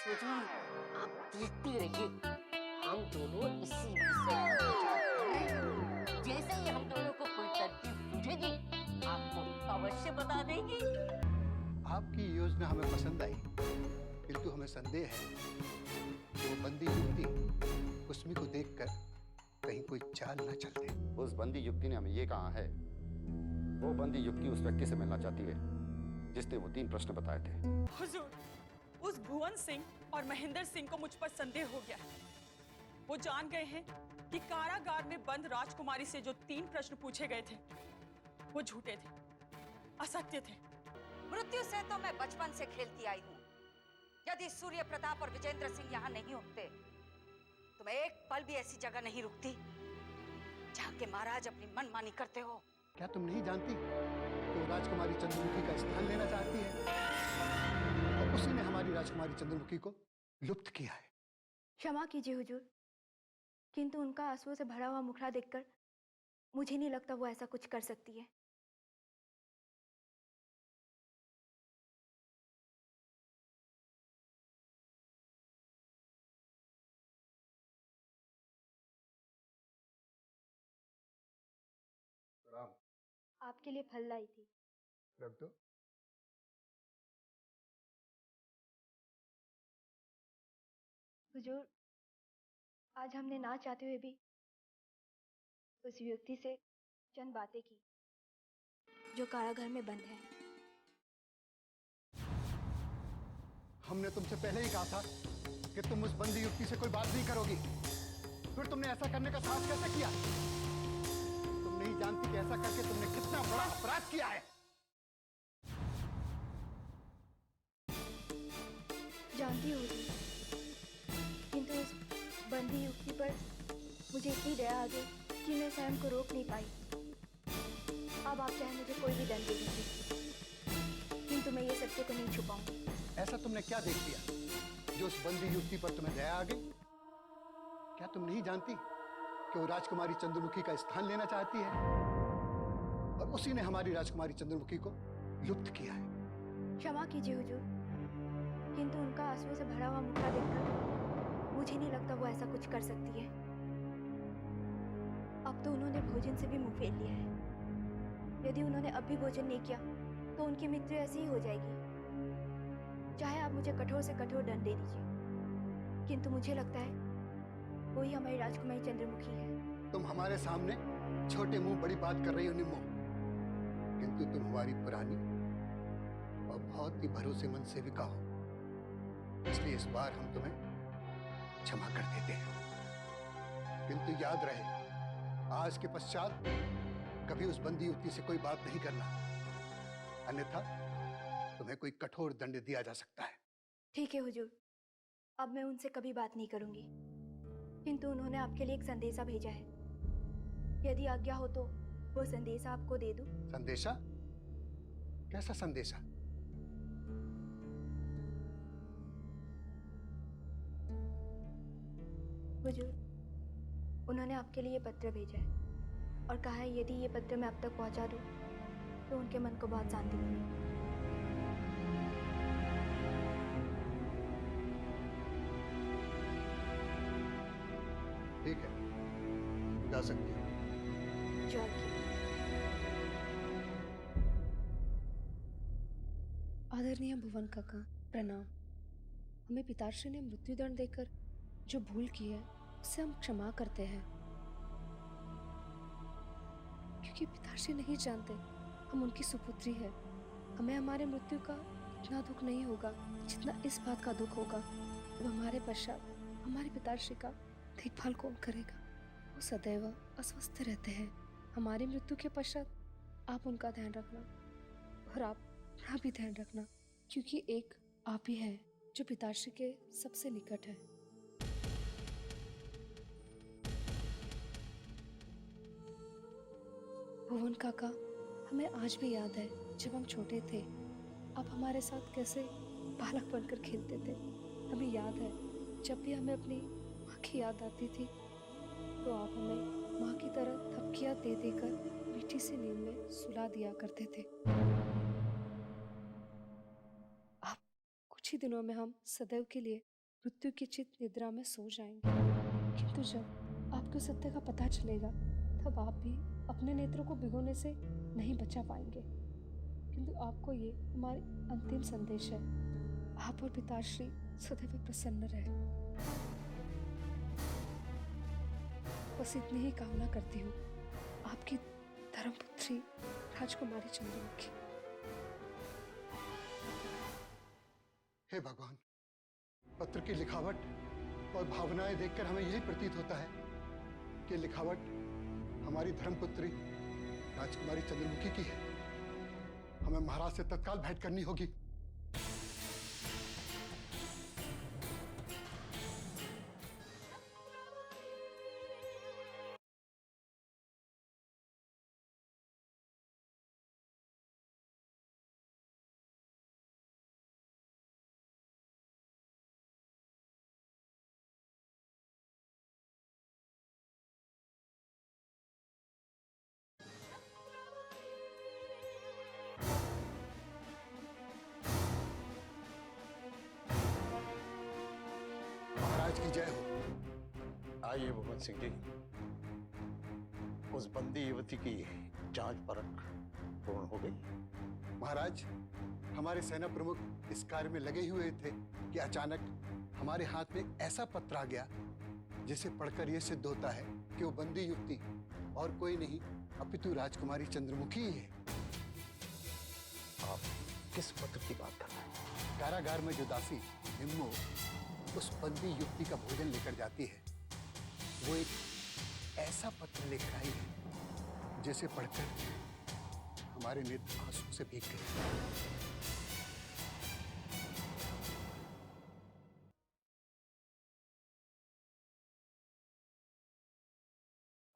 सुजी, आप देखती रहिए, हम दोनों इसी विषय पर विचार करें। जैसे ही हम दोनों को कोई तरकीब सूझेगी, आपको अवश्य बता देंगे। आपकी योजना हमें पसंद आई, किंतु हमें संदेह है कि वो बंदी युवती कुसमी को देखकर कहीं कोई चाल न चल दे। उस बंदी युवती ने हमें ये कहा है, वो बंदी युवती उस व्यक्ति से मिलना चाहती है जिसने वो 3 प्रश्न बताए थे। हुजूर, उस भुवन सिंह और महेंद्र सिंह को मुझ पर संदेह हो गया है। वो जान गए हैं कि कारागार में बंद राजकुमारी से जो 3 प्रश्न पूछे गए थे वो झूठे थे, असत्य थे। मृत्यु से तो मैं बचपन से खेलती आई हूँ। यदि सूर्य प्रताप और विजेंद्र सिंह यहाँ नहीं होते तो मैं एक पल भी ऐसी जगह नहीं रुकती जहाँ के महाराज अपनी मनमानी करते हो। क्या तुम नहीं जानती कि वो राजकुमारी चंद्रमुखी का स्थान लेना चाहती है और उसी ने हमारी राजकुमारी चंद्रमुखी को लुप्त किया है। क्षमा कीजिए हुजूर, किंतु उनका आंसुओं से भरा हुआ मुखड़ा देखकर मुझे नहीं लगता वो ऐसा कुछ कर सकती है। प्रणाम। आपके लिए फल लाई थी। रख दो। हुजूर, आज हमने ना चाहते हुए भी उस व्यक्ति से चंद बातें की जो कारागार में बंद है। हमने तुमसे पहले ही कहा था कि तुम उस बंदी युवती से कोई बात नहीं करोगी, फिर तुमने ऐसा करने का साहस कैसे किया? तुम नहीं जानती कि ऐसा करके तुमने कितना बड़ा अपराध किया है। जानती हूँ हुजूर, किंतु उस बंदी युवती पर मुझे इतनी दया आ गई कि मैं स्वयं को रोक नहीं पाई। अब आप चाहे मुझे कोई भी दंड दे दीजिए, किंतु मैं ये सत्य को नहीं छुपाऊंगी। ऐसा तुमने क्या देख लिया जो उस बंदी युवती पर तुम्हें दया आ गई? क्या तुम नहीं जानती कि वो राजकुमारी चंद्रमुखी का स्थान लेना चाहती है और उसी ने हमारी राजकुमारी चंद्रमुखी को लुप्त किया है? क्षमा कीजिए हुजूर, किंतु उनका आंसुओं से भरा हुआ मुखड़ा देखकर मुझे नहीं लगता वो ऐसा कुछ कर सकती है। अब तो उन्होंने भोजन से भी मुंह फेर लिया है। यदि उन्होंने अब भी भोजन नहीं किया तो उनकी मृत्यु ऐसी ही हो जाएगी। चाहे आप मुझे कठोर से कठोर दंड दे दीजिए, किंतु मुझे लगता है वही हमारी राजकुमारी चंद्रमुखी है। तुम हमारे सामने छोटे मुंह बड़ी बात कर रही हो निम्मो, किंतु तुम हमारी पुरानी और बहुत ही भरोसेमंद सेविका हो, इसलिए इस बार हम तुम्हें क्षमा कर देते हैं। किंतु याद रहे, आज के पश्चात कभी उस बंदी युवती से कोई बात नहीं करना, अन्यथा तुम्हें कोई कठोर दंड दिया जा सकता है। ठीक है हुजूर, अब मैं उनसे कभी बात नहीं करूंगी, किंतु उन्होंने आपके लिए एक संदेशा भेजा है। यदि आज्ञा हो तो वो संदेशा आपको दे दूं। संदेशा? कैसा संदेशा? हुजूर, उन्होंने आपके लिए पत्र भेजा है और कहा है यदि ये पत्र मैं अब तक पहुंचा दूं तो उनके मन को बहुत शांति मिलेगी। ठीक है, जा सकती हो। आदरणीय भुवन काका, प्रणाम। हमें पिताश्री ने मृत्युदंड देकर जो भूल की है उससे हम क्षमा करते हैं, क्योंकि पिताश्री नहीं जानते हम उनकी सुपुत्री है। हमें हमारे मृत्यु का इतना दुख नहीं होगा जितना इस बात का दुख होगा। अब हमारे पश्चात हमारे पिताश्री का देखभाल कौन करेगा? वो सदैव अस्वस्थ रहते हैं। हमारी मृत्यु के पश्चात आप उनका ध्यान रखना और आप अपना भी ध्यान रखना, क्योंकि एक आप ही है जो पिताश्री के सबसे निकट है। भुवन काका, हमें आज भी याद है जब हम छोटे थे, आप हमारे साथ कैसे बालक बनकर खेलते थे। हमें याद है जब भी हमें अपनी माँ की याद आती थी तो आप हमें माँ की तरह थपकियाँ दे देकर मीठी सी नींद में सुला दिया करते थे। आप कुछ ही दिनों में हम सदैव के लिए मृत्यु की चित निद्रा में सो जाएंगे। किंतु जब आपको सत्य का पता चलेगा तब आप भी अपने नेत्रों को भिगोने से नहीं बचा पाएंगे। किंतु आपको ये हमारी अंतिम संदेश है, आप और पिताश्री सदैव प्रसन्न रहे। बस इतनी ही कामना करती हूँ, आपकी धर्मपुत्री राजकुमारी चंद्रमुखी। हे भगवान, पत्र की लिखावट और भावनाएं देखकर हमें यही प्रतीत होता है कि लिखावट हमारी धर्मपुत्री राजकुमारी चंद्रमुखी की है। हमें महाराज से तत्काल भेंट करनी होगी। महाराज की जय हो। आइए भुवन सिंह जी, उस बंदी युवती की जांच परख पूर्ण हो गई। महाराज, हमारे सेना प्रमुख इस कार्य में लगे हुए थे कि अचानक हमारे हाथ में एक ऐसा पत्र आ गया जिसे पढ़कर यह सिद्ध होता है कि वो बंदी युवती और कोई नहीं अपितु राजकुमारी चंद्रमुखी ही है। आप किस पत्र की बात कर रहे हैं? कारागार में जो दासी निम्मो उस बंदी युवती का भोजन लेकर जाती है, वो एक ऐसा पत्र लेकर आई है जिसे पढ़कर हमारे नेत्र आंसू से भीग गए।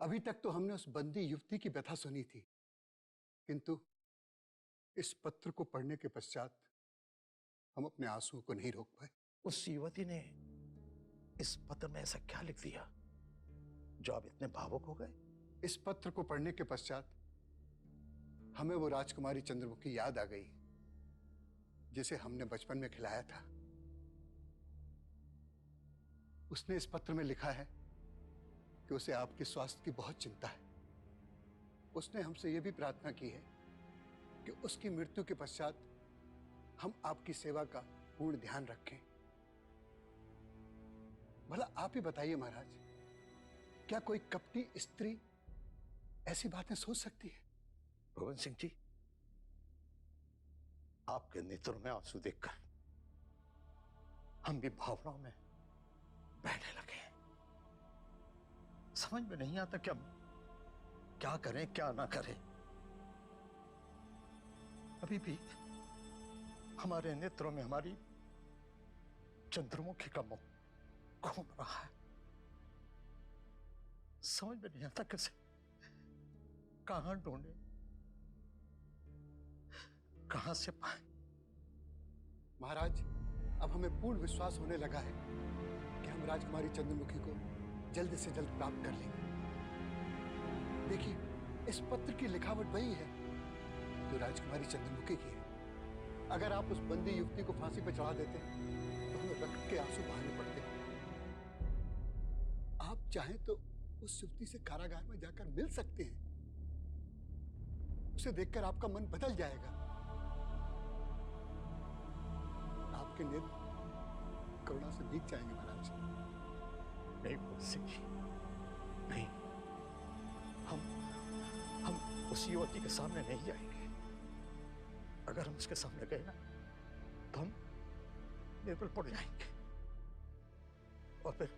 अभी तक तो हमने उस बंदी युवती की व्यथा सुनी थी, किंतु इस पत्र को पढ़ने के पश्चात हम अपने आंसुओं को नहीं रोक पाए। उस युवती ने इस पत्र में ऐसा क्या लिख दिया जो आप इतने भावुक हो गए? इस पत्र को पढ़ने के पश्चात हमें वो राजकुमारी चंद्रमुखी याद आ गई जिसे हमने बचपन में खिलाया था। उसने इस पत्र में लिखा है कि उसे आपके स्वास्थ्य की बहुत चिंता है। उसने हमसे यह भी प्रार्थना की है कि उसकी मृत्यु के पश्चात हम आपकी सेवा का पूर्ण ध्यान रखें। भला आप ही बताइए महाराज, क्या कोई कपटी स्त्री ऐसी बातें सोच सकती है? भुवन सिंह जी, आपके नेत्रों में आंसू देखकर हम भी भावनाओं में बहने लगे। समझ में नहीं आता कि हम क्या करें क्या ना करें। अभी भी हमारे नेत्रों में हमारी चंद्रमुखी का मुख घूम रहा है। समझ में नहीं आता कैसे, कहां ढूंढे, कहां से पाए। महाराज, अब हमें पूर्ण विश्वास होने लगा है कि हम राजकुमारी चंद्रमुखी को जल्द से जल्द प्राप्त कर लेंगे। देखिए, इस पत्र की लिखावट वही है जो राजकुमारी चंद्रमुखी की है। अगर आप उस बंदी युवती को फांसी पर चढ़ा देते तो हमें रक्त के आंसू बहाने पड़ते। आप चाहें तो उस युवती से कारागार में जाकर मिल सकते हैं। उसे देखकर आपका मन बदल जाएगा। आपके नेत्र करुणा से भीग जाएंगे महाराज। नहीं भुवन सिंह जी, नहीं, हम उस युवती के सामने नहीं जाएंगे। अगर हम उसके सामने गए ना तो हम निर्बल पड़ जाएंगे और फिर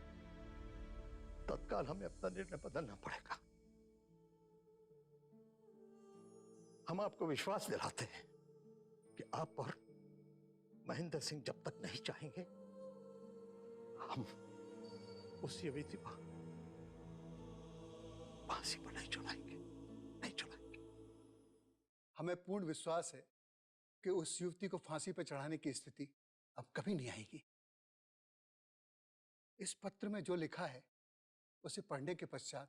तत्काल हमें अपना निर्णय बदलना पड़ेगा। हम आपको विश्वास दिलाते हैं कि आप और महेंद्र सिंह जब तक नहीं चाहेंगे, हम उस युवती को फांसी पर नहीं चढ़ाएंगे, नहीं चढ़ाएंगे। हमें पूर्ण विश्वास है कि उस युवती को फांसी पर चढ़ाने की स्थिति अब कभी नहीं आएगी। इस पत्र में जो लिखा है उसे पढ़ने के पश्चात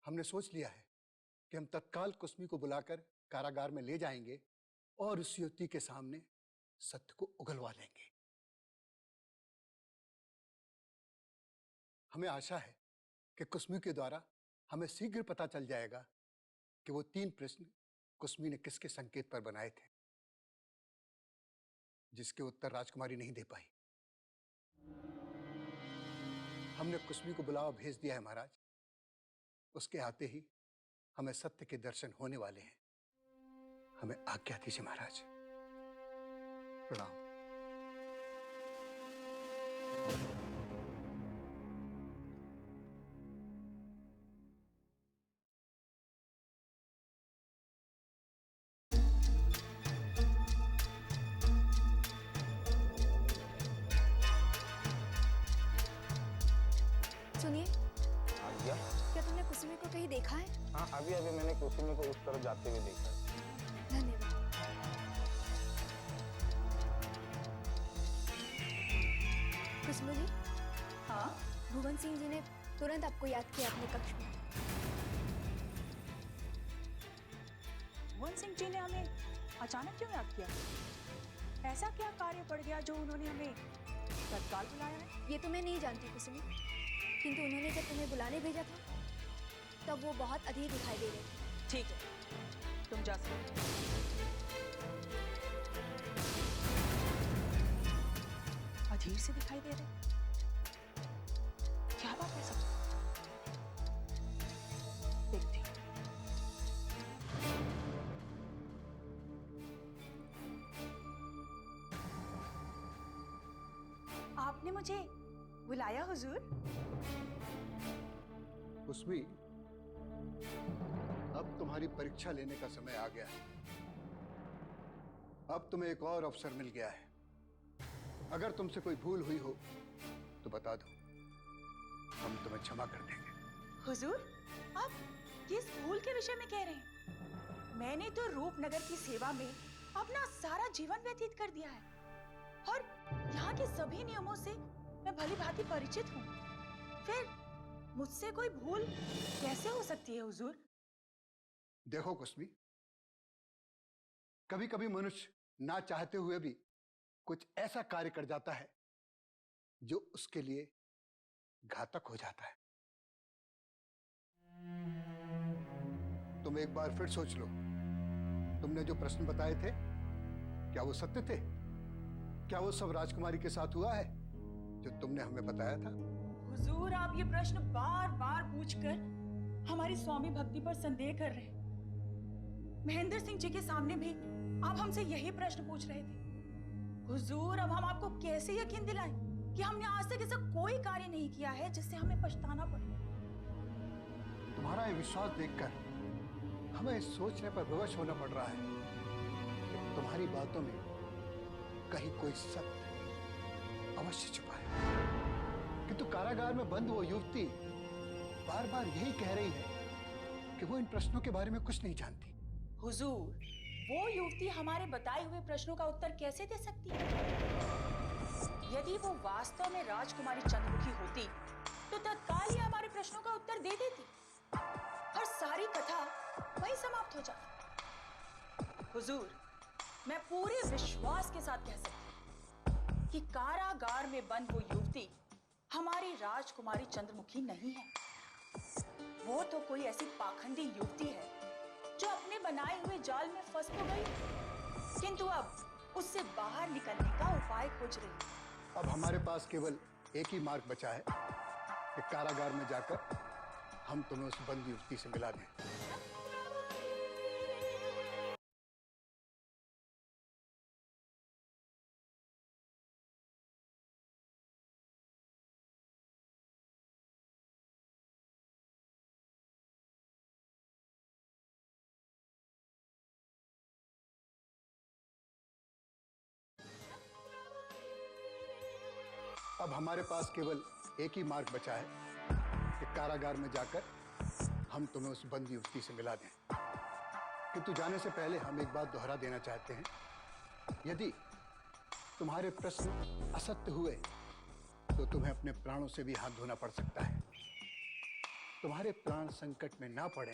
हमने सोच लिया है कि हम तत्काल कुसमी को बुलाकर कारागार में ले जाएंगे और उस युवती के सामने सत्य को उगलवा लेंगे। हमें आशा है कि कुसमी के द्वारा हमें शीघ्र पता चल जाएगा कि वो 3 प्रश्न कुसमी ने किसके संकेत पर बनाए थे, जिसके उत्तर राजकुमारी नहीं दे पाई। हमने कुसमी को बुलावा भेज दिया है महाराज। उसके आते ही हमें सत्य के दर्शन होने वाले हैं। हमें आज्ञा दीजिए महाराज। प्रणाम। सुनिए, हाँ भैया। क्या तुमने कुसुमी को कहीं देखा है? हाँ, अभी अभी मैंने कुसुमी को उस तरफ जाते हुए देखा है। धन्यवाद। कुसुमी जी, हाँ, भुवन सिंह जी ने तुरंत आपको याद किया अपने कक्ष में। भुवन सिंह जी ने हमें अचानक क्यों याद किया? ऐसा क्या कार्य पड़ गया जो उन्होंने हमें तत्काल बुलाया है? ये तो मैं नहीं जानती कुसुमी, किंतु उन्होंने जब तुम्हें बुलाने भेजा था तब वो बहुत अधीर दिखाई दे रहे थे। ठीक है, तुम जा सकते हो। अधीर से दिखाई दे रहे? क्या बात है सब? देखती हूँ। आपने मुझे बुलाया हुजूर? कुसमी, अब तुम्हारी परीक्षा लेने का समय आ गया है। अब तुम्हें एक और अवसर मिल गया है। अगर तुमसे कोई भूल हुई हो तो बता दो, हम तुम्हें क्षमा कर देंगे। हुजूर, आप किस भूल के विषय में कह रहे हैं? मैंने तो रूपनगर की सेवा में अपना सारा जीवन व्यतीत कर दिया है और यहाँ के सभी नियमों से मैं भली भांति परिचित हूँ। फिर मुझसे कोई भूल कैसे हो सकती है हुजूर? देखो कुसमी, कभी कभी मनुष्य ना चाहते हुए भी कुछ ऐसा कार्य कर जाता है जो उसके लिए घातक हो जाता है। तुम एक बार फिर सोच लो, तुमने जो प्रश्न बताए थे क्या वो सत्य थे? क्या वो सब राजकुमारी के साथ हुआ है जो तुमने हमें बताया था? हुजूर, आप ये प्रश्न बार बार पूछकर हमारी स्वामी भक्ति पर संदेह कर रहे हैं। महेंद्र सिंह जी के सामने भी आप हमसे यही प्रश्न पूछ रहे थे। हुजूर, अब हम आपको कैसे यकीन दिलाएं कि हमने आज तक ऐसा कोई कार्य नहीं किया है जिससे हमें पछताना पड़े? तुम्हारा ये विश्वास देखकर हमें सोचने पर विवश होना पड़ रहा है कि तुम्हारी बातों में कहीं कोई सत्य अवश्य छुपा है। किंतु कारागार में बंद वो युवती बार बार यही कह रही है कि वो इन प्रश्नों के बारे में कुछ नहीं जानती। हुजूर, वो युवती हमारे बताए हुए प्रश्नों का उत्तर कैसे दे सकती है? यदि वो वास्तव में राजकुमारी चंद्रमुखी होती तो तत्काल ही हमारे प्रश्नों का उत्तर दे देती और सारी कथा वहीं समाप्त हो जाती। हुजूर, मैं पूरे विश्वास के साथ कह सकती हूँ कि कारागार में बंद वो युवती हमारी राजकुमारी चंद्रमुखी नहीं है। वो तो कोई ऐसी पाखंडी युवती है जो अपने बनाए हुए जाल में फंस तो गई, किंतु अब उससे बाहर निकलने का उपाय खोज रही है। अब हमारे पास केवल एक ही मार्ग बचा है कि कारागार में जाकर हम तुम्हें उस बंद युवती से मिला दें। अब हमारे पास केवल एक ही मार्ग बचा है कि कारागार में जाकर हम तुम्हें उस बंद युवती से मिला दें। किंतु जाने से पहले हम एक बात दोहरा देना चाहते हैं। यदि तुम्हारे प्रश्न असत्य हुए तो तुम्हें अपने प्राणों से भी हाथ धोना पड़ सकता है। तुम्हारे प्राण संकट में ना पड़े,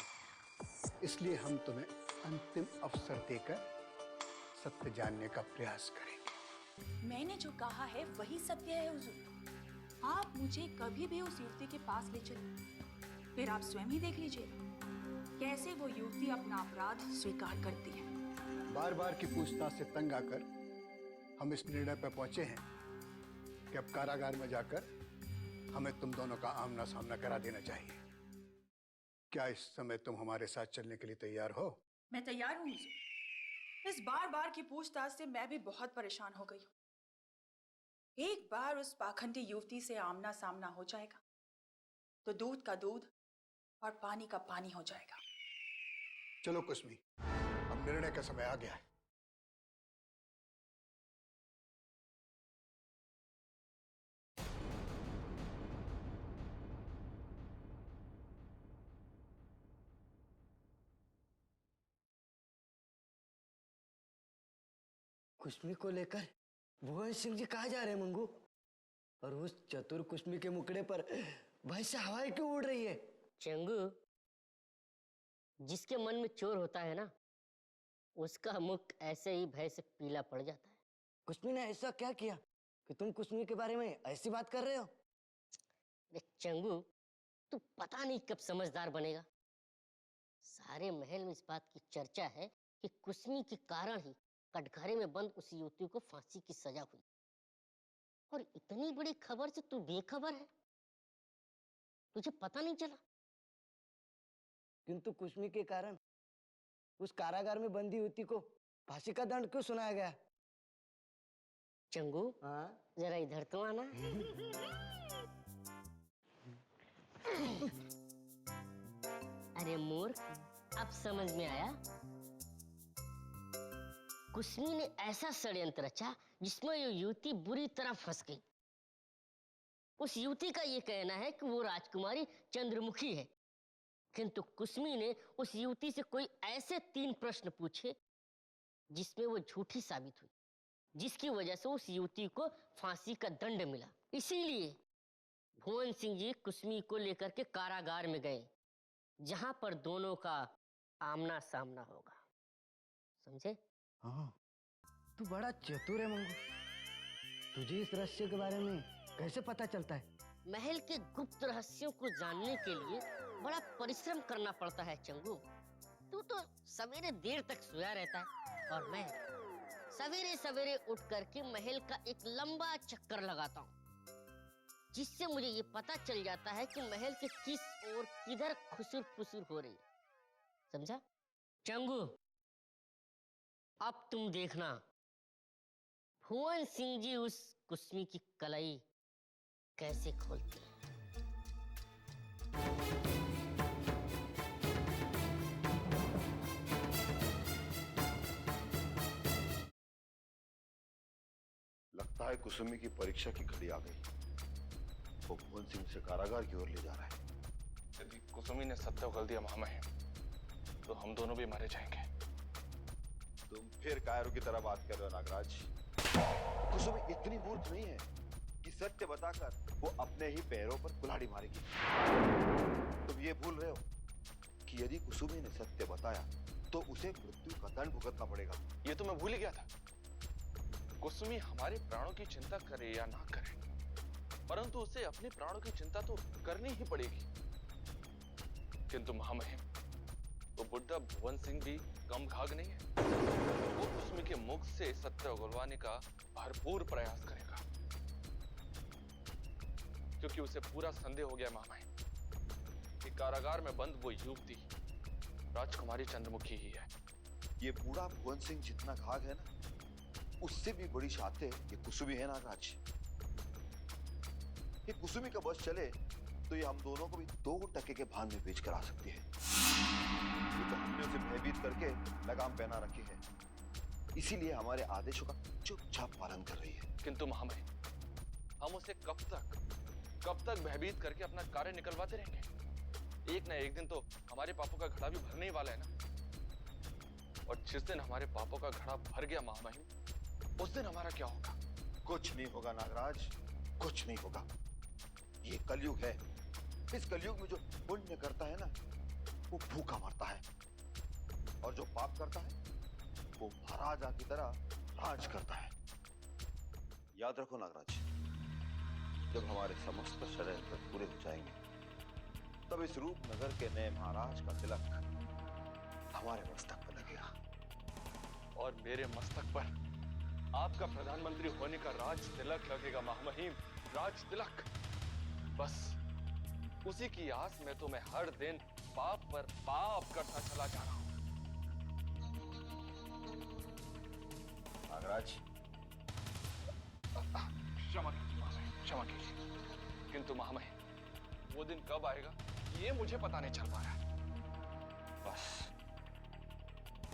इसलिए हम तुम्हें अंतिम अवसर देकर सत्य जानने का प्रयास करेंगे। मैंने जो कहा है वही सत्य है हुजूर। आप मुझे कभी भी उस युवती के पास ले चले, फिर आप स्वयं ही देख लीजिए कैसे वो युवती अपना अपराध स्वीकार करती है। बार बार की पूछताछ से तंग आकर हम इस निर्णय पर पहुंचे हैं कि अब कारागार में जाकर हमें तुम दोनों का आमना सामना करा देना चाहिए। क्या इस समय तुम हमारे साथ चलने के लिए तैयार हो? मैं तैयार हूँ हुजूर। इस बार बार की पूछताछ से मैं भी बहुत परेशान हो गई हूँ। एक बार उस पाखंडी युवती से आमना सामना हो जाएगा तो दूध का दूध और पानी का पानी हो जाएगा। चलो कुसमी, अब निर्णय का समय आ गया है। कुश्मी को लेकर भुवन सिंह जी कहाँ जा रहे हैं मंगू? और उस चतुर कुश्मी के मुकड़े पर भय से हवाएं क्यों उड़ रही है? चंगू, जिसके मन में चोर होता है ना, उसका मुख ऐसे ही भय से पीला पड़ जाता है। कुश्मी ने ऐसा क्या किया कि तुम कुश्मी के बारे में ऐसी बात कर रहे हो? अरे चंगू, तू पता नहीं कब समझदार बनेगा। सारे महल में इस बात की चर्चा है कि कुसमी के कारण ही कटघरे में बंद उस युवती को फांसी की सजा हुई, और इतनी बड़ी खबर से तू बेखबर है, तुझे पता नहीं चला? किंतु कुश्मी के कारण उस कारागार में बंदी युवती को फांसी का दंड क्यों सुनाया गया? चंगू, हाँ? जरा इधर तो आना। अरे मूर्ख, अब समझ में आया? कुसमी ने ऐसा षड्यंत्र रचा जिसमें ये युवती बुरी तरह फंस गई। उस युवती का ये कहना है कि वो राजकुमारी चंद्रमुखी है, किंतु कुसमी ने उस युवती से कोई ऐसे 3 प्रश्न पूछे जिसमें वो झूठी साबित हुई, जिसकी वजह से उस युवती को फांसी का दंड मिला। इसीलिए भुवन सिंह जी कुसमी को लेकर के कारागार में गए, जहां पर दोनों का आमना सामना होगा। समझे? हाँ, तू बड़ा चतुर है मंगू। तुझे इस रहस्य के बारे में कैसे पता चलता है? महल के गुप्त रहस्यों को जानने के लिए बड़ा परिश्रम करना पड़ता है चंगू। तू तो सवेरे देर तक सोया रहता है और मैं सवेरे सवेरे उठ करके महल का एक लंबा चक्कर लगाता हूँ, जिससे मुझे ये पता चल जाता है कि महल के किस और किधर खुसुर फुसुर हो रही है। समझा चंगू? अब तुम देखना, भुवन सिंह जी उस कुसमी की कलाई कैसे खोलते हैं। लगता है कुसुमी की परीक्षा की घड़ी आ गई। वो भुवन सिंह से कारागार की ओर ले जा रहा है। यदि कुसुमी ने सत्य उगल दिया महामहिम, तो हम दोनों भी मारे जाएंगे। तुम फिर कायरों की तरह बात कर रहे हो नागराज। कुसुमी इतनी मूर्ख नहीं है कि सत्य बताकर वो अपने ही पैरों पर कुल्हाड़ी मारेगी। तुम ये भूल रहे हो कि यदि कुसुमी ने सत्य बताया तो उसे मृत्यु का दंड भुगतना पड़ेगा। ये तो मैं भूल ही गया था। कुसुमी हमारे प्राणों की चिंता करे या ना करे, परंतु उसे अपने प्राणों की चिंता तो करनी ही पड़ेगी। किंतु महामहिम, वो बुढ़ा भुवन सिंह भी कम घाघ नहीं है। वो कुसुमी के मुख से सत्य उगलवाने का भरपूर प्रयास करेगा, क्योंकि उसे पूरा संदेह हो गया महामहिम कि कारागार में बंद वो युवती राजकुमारी चंद्रमुखी ही है। ये बूढ़ा भुवन सिंह जितना घाघ है ना, उससे भी बड़ी शाते ये कुसुमी है नागराज। ये कुसुमी का बस चले तो ये हम दोनों को भी 2 के भान में बेच कर आ सकती है। ये तो हमने उसे भयभीत करके लगाम पहना रखी है, इसीलिए हमारे आदेशों का चुपचाप पालन कर रही है। किंतु महामहिम, हम उसे कब तक भयभीत करके अपना कार्य निकलवाते रहेंगे? एक ना एक दिन तो हमारे पापों का घड़ा भी भरने ही वाला है ना। और जिस दिन हमारे पापों का घड़ा भर गया महामहिम, उस दिन हमारा क्या होगा? कुछ नहीं होगा नागराज, कुछ नहीं होगा। ये कलयुग है। इस कलयुग में जो पुण्य करता है ना, वो भूखा मरता है, और जो पाप करता है वो महाराजा की तरह राज करता है। याद रखो नागराज, जब हमारे समस्त षड्यंत्र पूरे हो जाएंगे, तब इस रूपनगर के नए महाराज का तिलक हमारे मस्तक पर लगेगा। और मेरे मस्तक पर आपका प्रधानमंत्री होने का राज तिलक लगेगा महामहिम, राज तिलक। बस उसी की आस में तो मैं हर दिन पाप पर पाप करता चला जा रहा हूं। नागराज, क्षमा कीजिए महामहिम, क्षमा कीजिए, किंतु महामहिम वो दिन कब आएगा ये मुझे पता नहीं चल पा रहा है। बस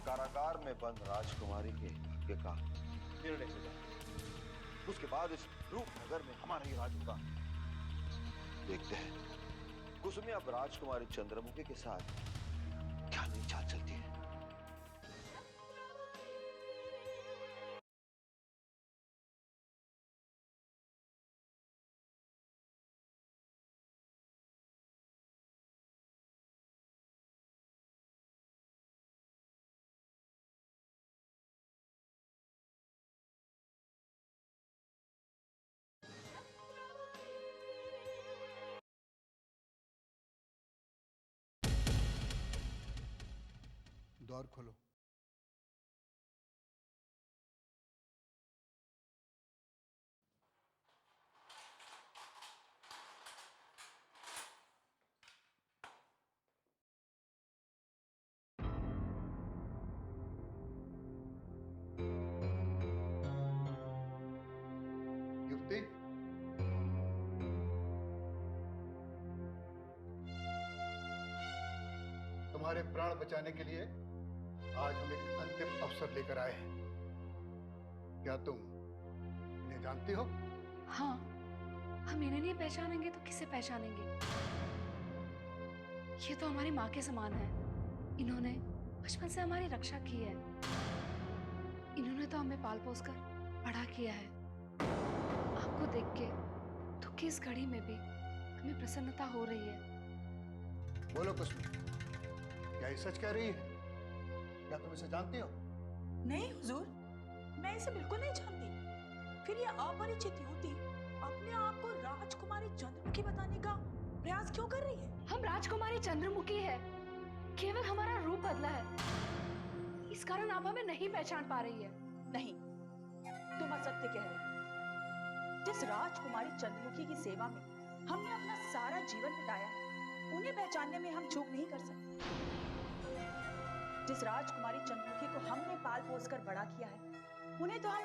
कारागार में बंद राजकुमारी के भाग्य का निर्णय हो जाए, उसके बाद इस रूपनगर में हमारा ही राज होगा। देखते हैं कुसुमी अब राजकुमारी चंद्रमुखी के साथ क्या नई चाल चलती है। द्वार खोलो। युवती, तुम्हारे प्राण बचाने के लिए आज हम एक अंतिम अवसर लेकर आए हैं। क्या तुम इन्हें जानती हो? हाँ, हम इन्हें नहीं पहचानेंगे तो किसे पहचानेंगे? ये तो हमारी माँ के समान है। इन्होंने बचपन से हमारी रक्षा की है। इन्होंने तो हमें पाल पोस कर बड़ा किया है। आपको देख के दुख की इस घड़ी में भी हमें प्रसन्नता हो रही है। बोलो कुसुमी, क्या ये सच कह रही है? क्या तुम इसे जानती हो? नहीं हुजूर, मैं इसे बिल्कुल नहीं जानती। फिर ये अपरिचित युवती अपने आप को राजकुमारी चंद्रमुखी बताने का प्रयास क्यों कर रही है? हम राजकुमारी चंद्रमुखी है, केवल हमारा रूप बदला है। इस कारण आप हमें नहीं पहचान पा रही है। नहीं, तुम असत्य कह रहे हो। जिस राजकुमारी चंद्रमुखी की सेवा में हमने अपना सारा जीवन बिताया है, उन्हें पहचानने में हम चूक नहीं कर सकते। जिस राजकुमारी चंद्रमुखी को हमने पाल पोस कर बड़ा किया है, उन्हें तो हम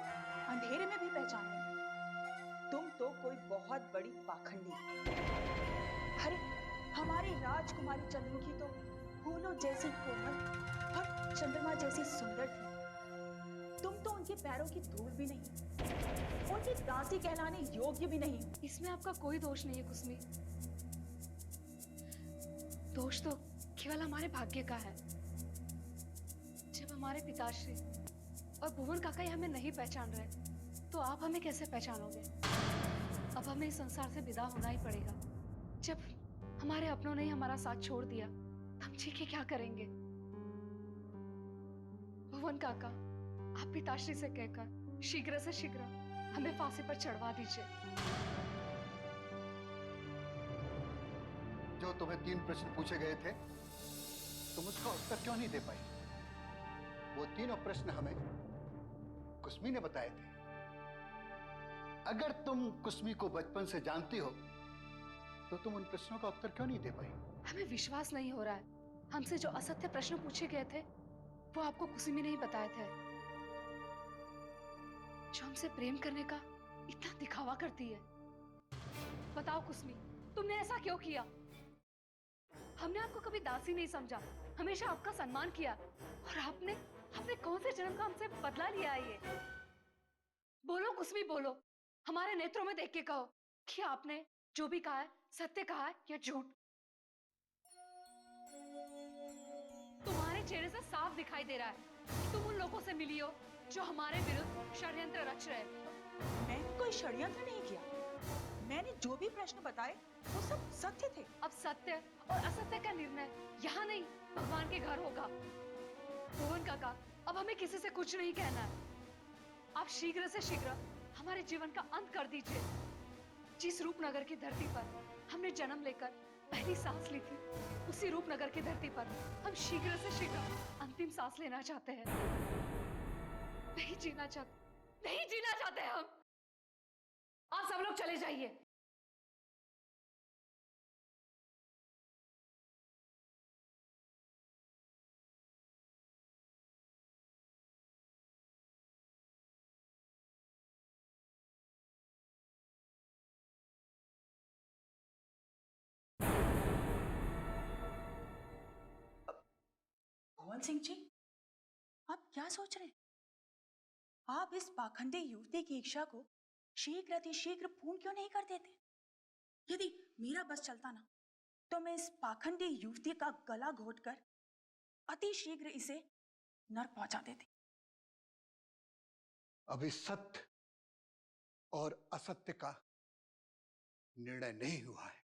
अंधेरे में भी पहचान लेंगे। तुम तो कोई बहुत बड़ी पाखंडी। अरे, हमारी राजकुमारी चंद्रमुखी तो फूलों जैसी कोमल और चंद्रमा जैसी सुंदर थी। तुम तो उनके पैरों की धूल भी नहीं, उनकी दासी कहलाने योग्य भी नहीं। इसमें आपका कोई दोष नहीं है कुसुमी। दोष तो केवल हमारे भाग्य का है। जब हमारे पिताश्री और भुवन काका ही हमें नहीं पहचान रहे, तो आप हमें कैसे पहचानोगे? अब हमें इस संसार से विदा होना ही पड़ेगा। जब हमारे अपनों ने ही हमारा साथ छोड़ दिया, हम जी के क्या करेंगे? भुवन काका, आप पिताश्री से कहकर शीघ्र से शीघ्र हमें फांसी पर चढ़वा दीजिए। जो तुम्हें 3 प्रश्न पूछे गए थे, तुम उसका उत्तर क्यों नहीं दे पाई? वो तीनों प्रश्न हमें कुसुमी ने बताए थे। अगर तुम कुसुमी को बचपन से जानती हो, तो तुम उन प्रश्नों का उत्तर क्यों नहीं दे पाई? हमें विश्वास नहीं हो रहा है। हमसे जो असत्य प्रश्न पूछे गए थे, वो आपको कुसुमी ने ही बताए थे। जो हमसे प्रेम करने का इतना दिखावा करती है। बताओ कुसुमी, तुमने ऐसा क्यों किया? हमने आपको कभी दासी नहीं समझा, हमेशा आपका सम्मान किया। और आपने कौन से जन्म का हमसे बदला लिया है ये? बोलो कुसुमी, बोलो। हमारे नेत्रों में देख के कहो कि आपने जो भी कहा है सत्य कहा है या झूठ। तुम्हारे चेहरे से साफ दिखाई दे रहा है कि तुम उन लोगों से मिली हो जो हमारे विरुद्ध षड्यंत्र रच रहे हैं। मैंने कोई षड्यंत्र नहीं किया। मैंने जो भी प्रश्न बताए वो सब सत्य थे। अब सत्य और असत्य का निर्णय यहाँ नहीं, भगवान के घर होगा। भुवन काका, अब हमें किसी से कुछ नहीं कहना है। आप शीघ्र से शीघ्र हमारे जीवन का अंत कर दीजिए। जिस रूपनगर की धरती पर हमने जन्म लेकर पहली सांस ली थी, उसी रूपनगर की धरती पर हम शीघ्र से शीघ्र अंतिम सांस लेना चाहते हैं। नहीं जीना चाहते हम। आप सब लोग चले जाइए। भुवन सिंह जी, आप क्या सोच रहे हैं? आप इस पाखंडी युवती की इच्छा को शीघ्र अतिशीघ्र पूर्ण क्यों नहीं कर देते? यदि मेरा बस चलता ना, तो मैं इस पाखंडी युवती का गला घोटकर अतिशीघ्र इसे नरक पहुंचा देती। अभी सत्य और असत्य का निर्णय नहीं हुआ है,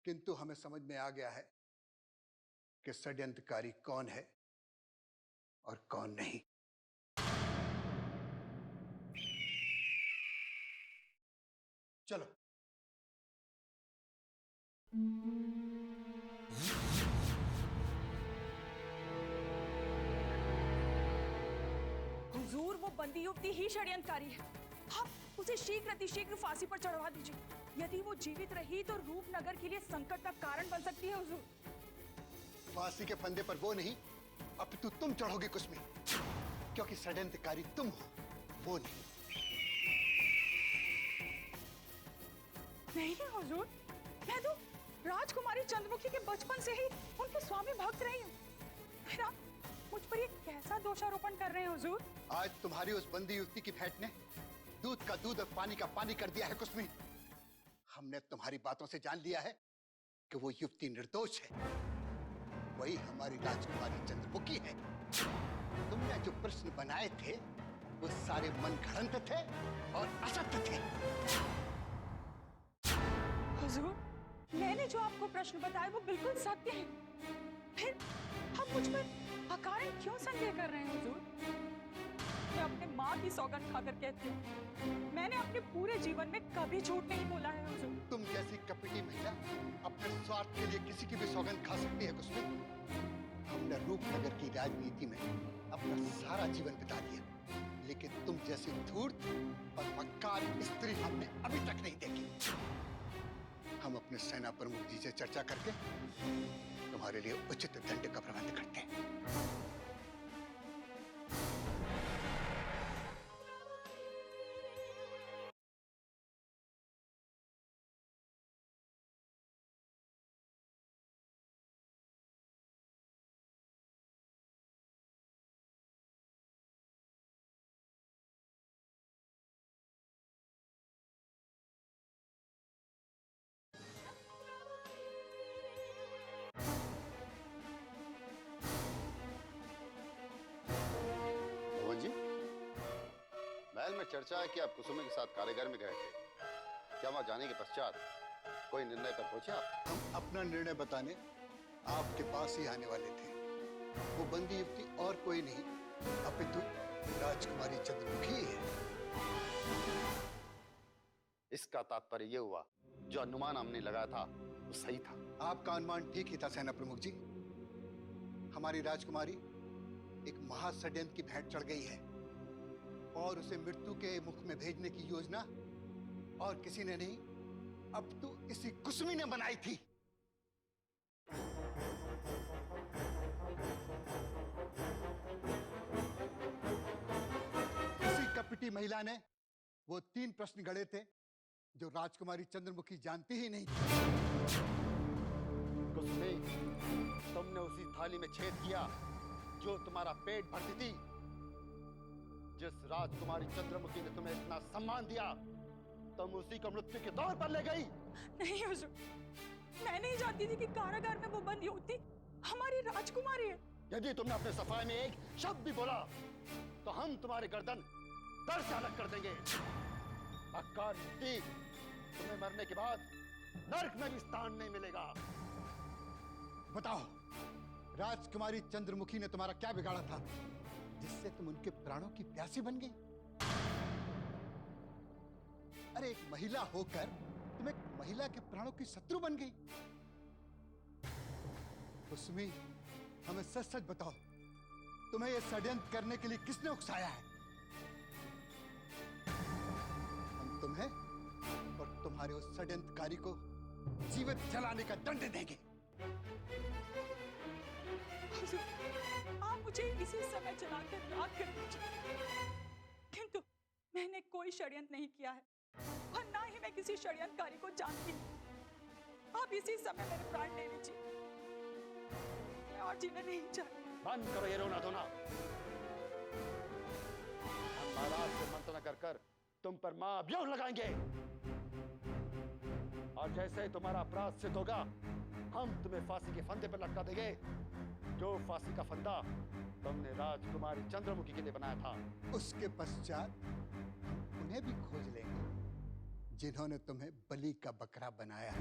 किंतु हमें समझ में आ गया है कि षड्यंत्रकारी कौन है और कौन नहीं। चलो। हुजूर, वो बंदी युवती ही षड्यंत्रकारी है। आप उसे शीघ्र अतिशीघ्र फांसी पर चढ़वा दीजिए। यदि वो जीवित रही तो रूपनगर के लिए संकट का कारण बन सकती है हुजूर। फांसी के फंदे पर वो नहीं, अब तो तुम चढ़ोगे कुसमी, क्योंकि षड्यंत्रकारी तुम हो, वो नहीं। नहीं हुजूर, मैं तो राजकुमारी चंद्रमुखी के बचपन से ही उनके स्वामी भक्त रही हूँ। फिर आप मुझ पर ये कैसा दोषारोपण कर रहे हैं हुजूर? आज तुम्हारी उस बंदी युवती की भेंट ने दूध का दूध और पानी का पानी कर दिया है कुसमी। हमने तुम्हारी बातों से जान लिया है कि वो युवती निर्दोष है, वही हमारी राजकुमारी चंद्रमुखी है। तुमने जो प्रश्न बनाए थे वो सारे मनगढ़ंत थे और असत्य थे। हुजूर, मैंने जो आपको प्रश्न बताए वो बिल्कुल सत्य है। फिर आप मुझ पर अकारण क्यों संदेह कर रहे हैं हुजूर? मैं अपने माँ की सौगंध खाकर कहती हूँ, मैंने अपने पूरे जीवन में कभी झूठ नहीं बोला है हुजूर। तुम जैसी कपटी महिला अपने स्वार्थ के लिए किसी की भी सौगंध खा सकती है कुसमी। हमने रूपनगर की राजनीति में अपना सारा जीवन बिता दिया, लेकिन तुम जैसी धूर्त और मक्कार स्त्री हमने अभी तक नहीं देखी। हम अपने सेना प्रमुख जी से चर्चा करके तुम्हारे लिए उचित दंड का प्रबंध करते हैं। महल में चर्चा है कि आप कुसुमी के साथ कारागार में गए थे। क्या वहां जाने के पश्चात कोई निर्णय पर पहुंचे आप? हम अपना निर्णय बताने आपके पास ही आने वाले थे। वो बंदी युवती और कोई नहीं, अपितु राजकुमारी चंद्रमुखी है। इसका तात्पर्य ये हुआ, जो अनुमान हमने लगाया था वो सही था। आपका अनुमान ठीक ही था सेना प्रमुख जी। हमारी राजकुमारी एक महाषड्यंत्र की भेंट चढ़ गई है और उसे मृत्यु के मुख में भेजने की योजना और किसी ने नहीं, अब तो इसी कुसमी ने बनाई थी। इसी कपटी महिला ने वो 3 प्रश्न गढ़े थे जो राजकुमारी चंद्रमुखी जानती ही नहीं थी। कुसुमी, तुमने उसी थाली में छेद किया जो तुम्हारा पेट भरती थी। जिस राजकुमारी चंद्रमुखी ने तुम्हें इतना सम्मान दिया, तुम उसी को मृत्यु के दौर पर ले गई। नहीं हुजूर, मैं नहीं जानती थी कि कारागार में वो बंदी युवती हमारी राजकुमारी है। यदि तुमने अपने सफाई में एक शब्द भी बोला तो हम तुम्हारे गर्दन दर से अलग कर देंगे। अक्कार युवती, तुम्हें मरने के बाद नरक में भी स्थान नहीं मिलेगा। बताओ, राजकुमारी चंद्रमुखी ने तुम्हारा क्या बिगाड़ा था जिससे तुम उनके प्राणों की प्यासी बन गई? और एक महिला होकर तुम एक महिला के प्राणों की शत्रु बन गई। कुसुमी, हमें सच सच बताओ, तुम्हें यह षड्यंत्र करने के लिए किसने उकसाया है? हम तुम्हें और तुम्हारे उस षड्यंत्रकारी को जीवित जलाने का दंड देंगे। आप मुझे इसी समय जलाकर राख कर दीजिए, किंतु मैंने कोई षड्यंत्र नहीं किया है और ना ही मैं किसी षड्यंत्रकारी को जानती हूँ। आप इसी समय मेरे प्राण ले लीजिए, मैं और जीना नहीं चाहती। बंद करो ये रोना धोना। हम महाराज से मंत्रणा कर कर तुम पर महाअभियोग लगाएंगे और जैसे ही तुम्हारा अपराध सिद्ध होगा हम तुम्हें फांसी के फंदे पर लटका देंगे, जो फांसी का फंदा तुमने राजकुमारी चंद्रमुखी के लिए बनाया था। उसके पश्चात उन्हें भी खोज लेंगे जिन्होंने तुम्हें बलि का बकरा बनाया।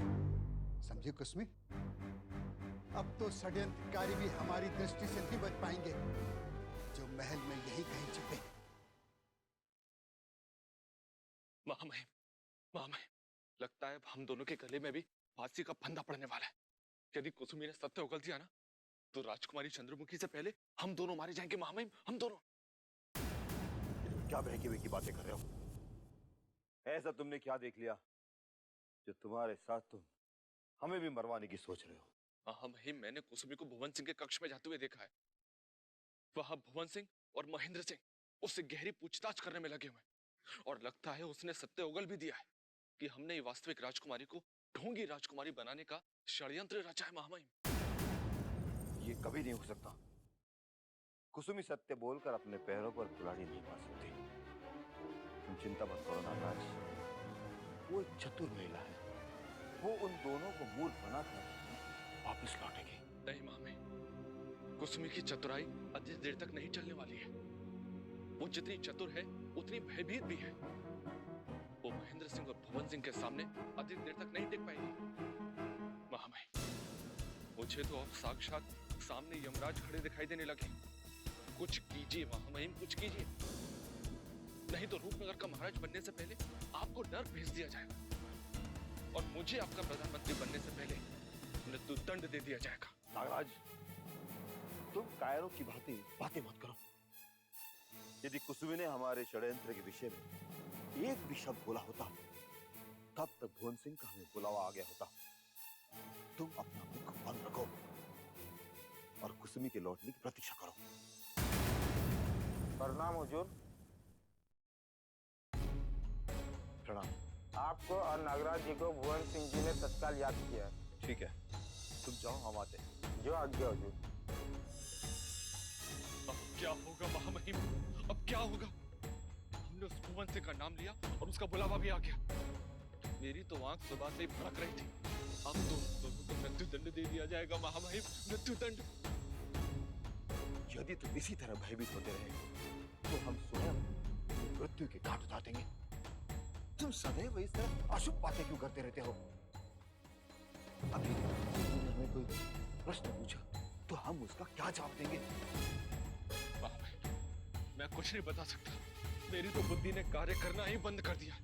समझे कुसुमी? अब तो षड्यंत्रकारी भी हमारी दृष्टि से नहीं बच पाएंगे, जो महल में यही कहीं छिपे। महामहिम, महामहिम, लगता है हम दोनों के गले में भी फांसी का फंदा पड़ने वाला है। यदि कुसुमी ने सत्य उगल दिया ना, तो राजकुमारी चंद्रमुखी से पहले हम दोनों मारे जाएंगे महामहिम, हम दोनों। क्या बहकी बहकी बातें कर रहे हो? ऐसा तुमने क्या देख लिया जो तुम्हारे साथ तुम हमें भी मरवाने की सोच रहे हो? महामहिम, मैंने कुसुमी को भुवन सिंह के कक्ष में जाते हुए देखा है। वहां भुवन सिंह और महेंद्र सिंह उससे गहरी पूछताछ करने में लगे हुए और लगता है उसने सत्य उगल भी दिया है कि हमने वास्तविक राजकुमारी को ढोंगी राजकुमारी बनाने का षड्यंत्र रचा है। महामहिम, ये कभी नहीं हो सकता। कुसुमी सत्य बोलकर अपने पैरों पर कुल्हाड़ी नहीं मार सकती। तुम चिंता मत करो नागराज, वो एक चतुर महिला है, वो उन दोनों को मूर्ख बनाकर वापस लौटेगी। नहीं महामहिम, कुसुमी की चतुराई अधिक देर तक नहीं चलने वाली है। वो जितनी चतुर है उतनी भयभीत भी है। वो महेंद्र सिंह और भुवन सिंह के सामने अधिक देर तक नहीं टिक पाएगी। महामहिम, मुझे तो अब साक्षात सामने यमराज खड़े दिखाई देने लगे। कुछ कीजिए महामहिम, कुछ कीजिए, नहीं तो रूपनगर का महाराज बनने से पहले आपको नर्क भेज दिया जाएगा और मुझे आपका प्रधानमंत्री बनने से पहले मृत्यु दंड दे दिया जाएगा। नागराज, तुम कायरों की बातें मत करो। यदि कुसुमी ने हमारे षड्यंत्र के विषय में एक भी शब्द बोला होता, तब तक भुवन सिंह का हमें बुलावा आ गया होता। तुम अपना मुख बंद रखो और कुसुमी के लौटने की प्रतीक्षा करो। प्रणाम हुजूर। प्रणाम। आपको और नागराज जी को भुवन सिंह जी ने तत्काल याद किया है। ठीक है, तुम जाओ, हम आते हैं। जो आज्ञा हुजूर। अब क्या होगा महामहिम, अब क्या होगा? हमने उस भुवन सिंह का नाम लिया और उसका बुलावा भी आ गया। मेरी तो आंख सुबह से ही भड़क रही थी। अब दोनों को मृत्यु दंड दे दिया जाएगा महामहिम, मृत्यु दंड। यदि तुम इसी तरह भयभीत होते रहे तो हम स्वयं मृत्यु के घाट उतार देंगे। तुम सदैव इस तरह अशुभ बातें क्यों करते रहते हो? अभी तुमने हमें कोई प्रश्न पूछा तो हम उसका क्या जवाब देंगे? मैं कुछ नहीं बता सकता। मेरी तो बुद्धि ने कार्य करना ही बंद कर दिया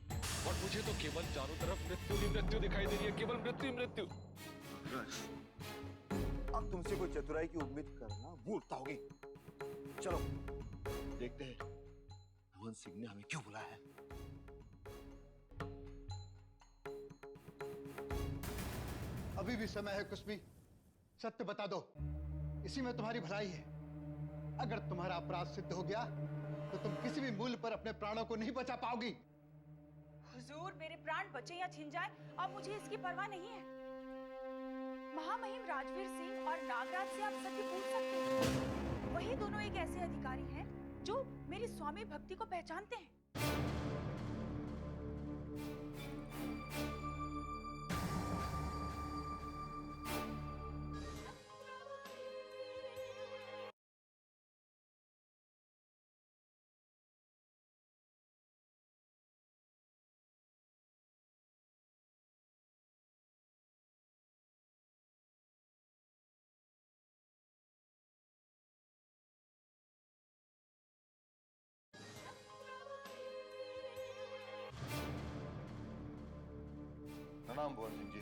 और मुझे तो केवल चारों तरफ मृत्यु ही मृत्यु दिखाई दे रही है, केवल मृत्यु मृत्यु। अब तुमसे कोई चतुराई की उम्मीद करना मूर्खता होगी। चलो देखते हैं भुवन सिंह ने हमें क्यों बुलाया है। अभी भी समय है कुसुमी, सत्य बता दो, इसी में तुम्हारी भलाई है। अगर तुम्हारा अपराध सिद्ध हो गया तो तुम किसी भी मूल्य पर अपने प्राणों को नहीं बचा पाओगी। हुजूर, मेरे प्राण बचे या छिन जाए, अब मुझे इसकी परवाह नहीं है। महामहिम राजवीर सिंह और नागराज से आप सत्य पूछ सकते हैं। वही दोनों एक ऐसे अधिकारी हैं जो मेरी स्वामी भक्ति को पहचानते हैं। प्रणाम भुवन सिंह जी।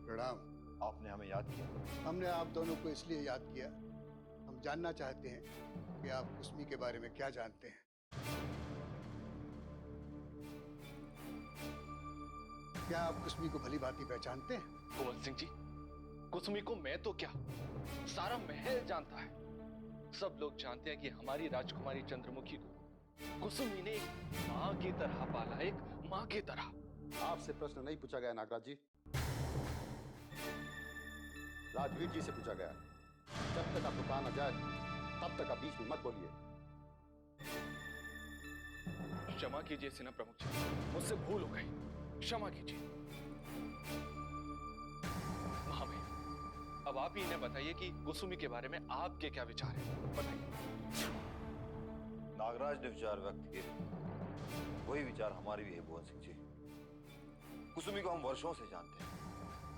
प्रणाम। आपने हमें याद किया। हमने आप दोनों को इसलिए याद किया, हम जानना चाहते हैं कि आप कुसमी के बारे में क्या जानते हैं। क्या आप कुसमी को भली भांति पहचानते हैं? भुवन सिंह जी, कुसुमी को मैं तो क्या, सारा महल जानता है। सब लोग जानते हैं कि हमारी राजकुमारी चंद्रमुखी को कुसुमी ने एक मां की तरह पाला, एक मां की तरह। आपसे प्रश्न नहीं पूछा गया नागराज जी, राजवीर जी से पूछा गया। जब तक आपको कहा न जाए तब तक आप बीच में मत बोलिए। क्षमा कीजिए सेना प्रमुख जी, मुझसे भूल हो गई, क्षमा कीजिए। महामहिम, अब आप ही इन्हें बताइए कि कुसुमी के बारे में आपके क्या विचार हैं, बताइए। नागराज ने विचार व्यक्त किए, वही विचार हमारे भी है भुवन सिंह जी। कुसुमी को हम वर्षों से जानते हैं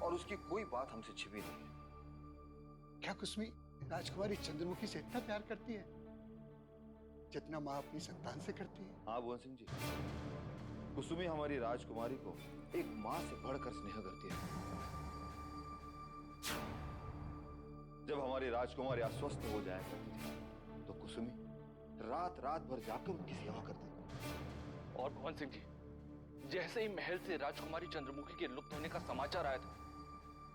और उसकी कोई बात हमसे छिपी नहीं है। क्या कुसमी राजकुमारी चंद्रमुखी से इतना प्यार करती है जितना माँ अपनी संतान से करती है? हाँ भुवन सिंह जी, कुसुमी हमारी राजकुमारी को एक मां से बढ़कर स्नेह करती है। जब हमारी राजकुमारी अस्वस्थ हो जाया करती थी तो कुसुमी रात रात भर जाकर उनकी सेवा करती थी। और भुवन सिंह जी, जैसे ही महल से राजकुमारी चंद्रमुखी के लुप्त होने का समाचार आया था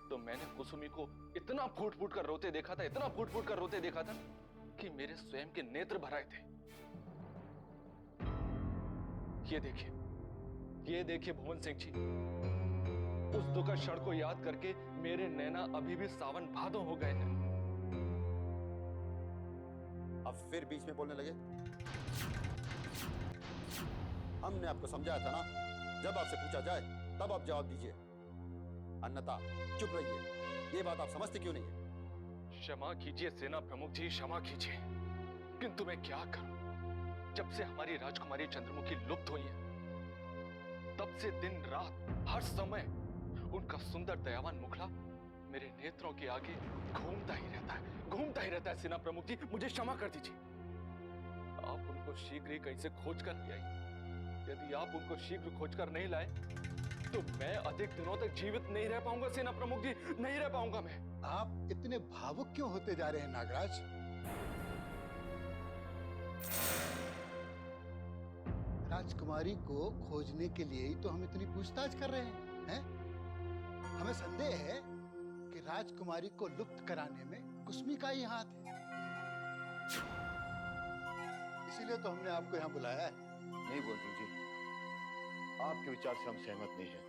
तो मैंने कुसुमी को इतना फूट फूट कर रोते देखा था, इतना फूट फूट कर रोते देखा था कि मेरे स्वयं के नेत्र भर आए थे। ये देखिए भुवन सिंह जी, उस दुखद क्षण को याद करके मेरे नैना अभी भी सावन भादो हो गए हैं। अब फिर बीच में बोलने लगे। हमने आपको समझाया था ना, जब आपसे पूछा जाए तब आप जवाब दीजिए, अन्यथा चुप रहिए। ये बात आप समझते क्यों नहीं है? क्षमा कीजिए सेना प्रमुख जी, क्षमा कीजिए, किंतु मैं क्या करूं? जब से हमारी राजकुमारी चंद्रमुखी लुप्त हुई है तब से दिन रात हर समय उनका सुंदर दयावान मुखड़ा मेरे नेत्रों के आगे घूमता ही रहता है। सेना प्रमुख जी, मुझे क्षमा कर दीजिए। आप उनको शीघ्र ही कहीं से खोज कर ले आइए। यदि आप उनको शीघ्र खोज कर नहीं लाए तो मैं अधिक दिनों तक जीवित नहीं रह पाऊंगा सेना प्रमुख जी, नहीं रह पाऊंगा मैं। आप इतने भावुक क्यों होते जा रहे हैं नागराज? राजकुमारी को खोजने के लिए ही तो हम इतनी पूछताछ कर रहे हैं? हमें संदेह है कि राजकुमारी को लुप्त कराने में कुसमी का ही हाथ है। इसीलिए तो हमने आपको यहाँ बुलाया है। नहीं भुवन सिंह जी, आपके विचार से हम सहमत नहीं हैं।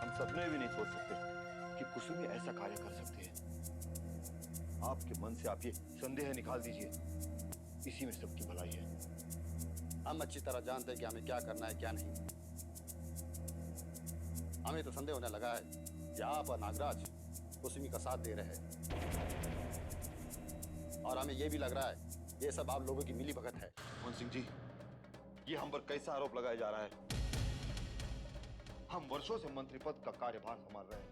हम सपने भी नहीं सोच सकते कि कुसुमी ऐसा कार्य कर सकती है। आपके मन से आप ये संदेह निकाल दीजिए, इसी में सबकी भलाई है। हम अच्छी तरह जानते हैं कि हमें क्या करना है क्या नहीं। हमें तो संदेह होने लगा है कि आप और नागराज कुसुमी का साथ दे रहे हैं, और हमें यह भी लग रहा है ये सब आप लोगों की मिली भगत है। भुवन सिंह जी, ये हम पर कैसा आरोप लगाया जा रहा है? हम वर्षों से मंत्री पद का कार्यभार संभाल रहे हैं।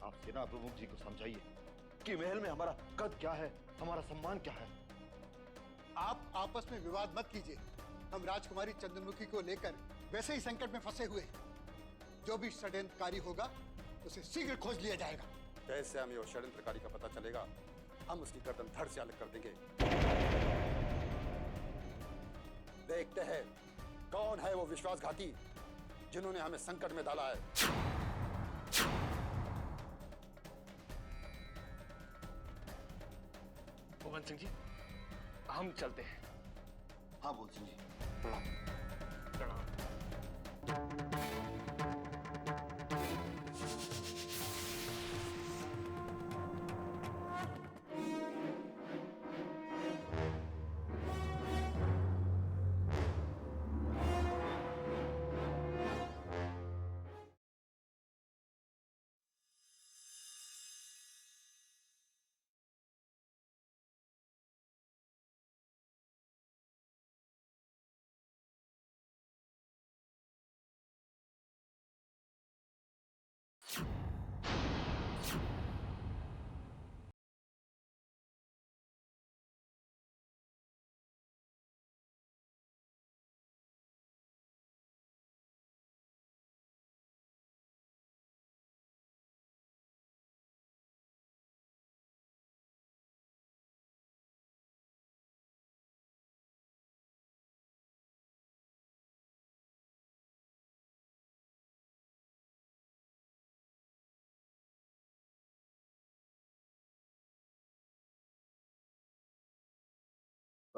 आप सेना प्रमुख जी को समझाइए कि महल में हमारा कद क्या है, हमारा सम्मान क्या है। आप आपस में विवाद मत कीजिए। हम राजकुमारी चंद्रमुखी को लेकर वैसे ही संकट में फंसे हुए हैं। जो भी षड्यंत्रकारी होगा उसे शीघ्र खोज लिया जाएगा। कैसे हमें वो षड्यंत्रकारी का पता चलेगा? हम उसकी गर्दन धड़ से अलग कर देंगे। देखते हैं कौन है वो विश्वासघाती जिन्होंने हमें संकट में डाला है। भुवन सिंह जी, हम चलते हैं। हाँ भुवन सिंह जी, प्रणाम। प्रणाम।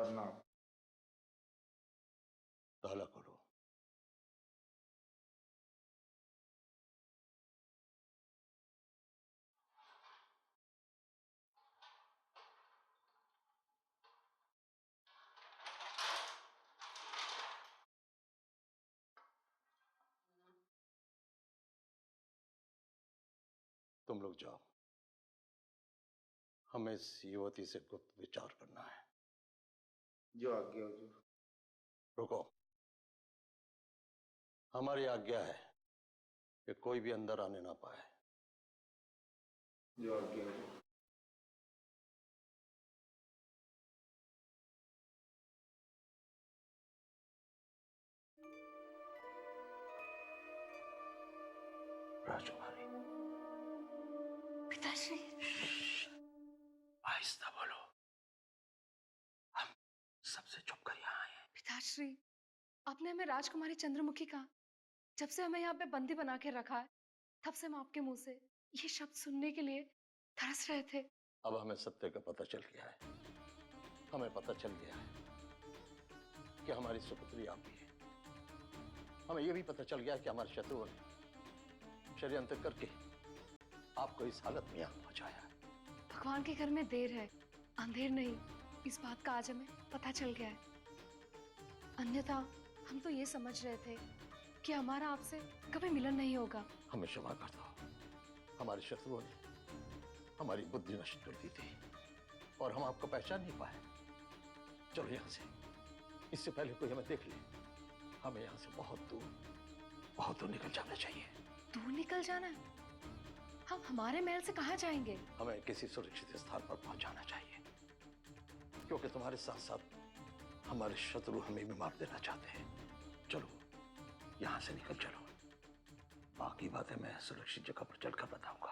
प्रणाम। ताला खोलो। तुम लोग जाओ, हमें इस युवती से गुप्त विचार करना है। जो आज्ञा हुजूर। रुको, हमारी आज्ञा है कि कोई भी अंदर आने ना पाए। जो आज्ञा हुजूर। राजकुमारी, पिताश्री। आहिस्ता बोलो, हम सबसे चुप कर यहाँ आए हैं। पिताश्री, आपने हमें राजकुमारी चंद्रमुखी कहा। जब से हमें यहाँ पे बंदी बना के रखा है, तब से हम आपके मुंह से ये शब्द सुनने के लिए तरस रहे थे। अब हमें सत्य का पता चल गया है। हमें पता चल गया है कि हमारी सुपुत्री आप ही है। हमें यह भी पता चल गया है कि हमारे शत्रुओं ने षड्यंत्र करके आपको इस हालत में यहाँ पहुंचाया है। भगवान के घर में देर है, अंधेर नहीं। इस बात का आज हमें पता चल गया है। अन्यथा हम तो ये समझ रहे थे कि हमारा आपसे कभी मिलन नहीं होगा। हमें क्षमा कर दो। हमारे शत्रुओं ने हमारी बुद्धि नष्ट कर दी थी और हम आपको पहचान नहीं पाए। चलो यहाँ से, इससे पहले कोई हमें देख ले। हमें यहाँ से बहुत दूर निकल जाना चाहिए। दूर निकल जाना? हम हमारे महल से कहाँ जाएंगे? हमें किसी सुरक्षित स्थान पर पहुंचाना चाहिए, क्योंकि तुम्हारे साथ साथ हमारे शत्रु हमें भी मार देना चाहते हैं। चलो यहाँ से निकल चलो, बाकी बातें मैं सुरक्षित जगह पर चलकर बताऊंगा।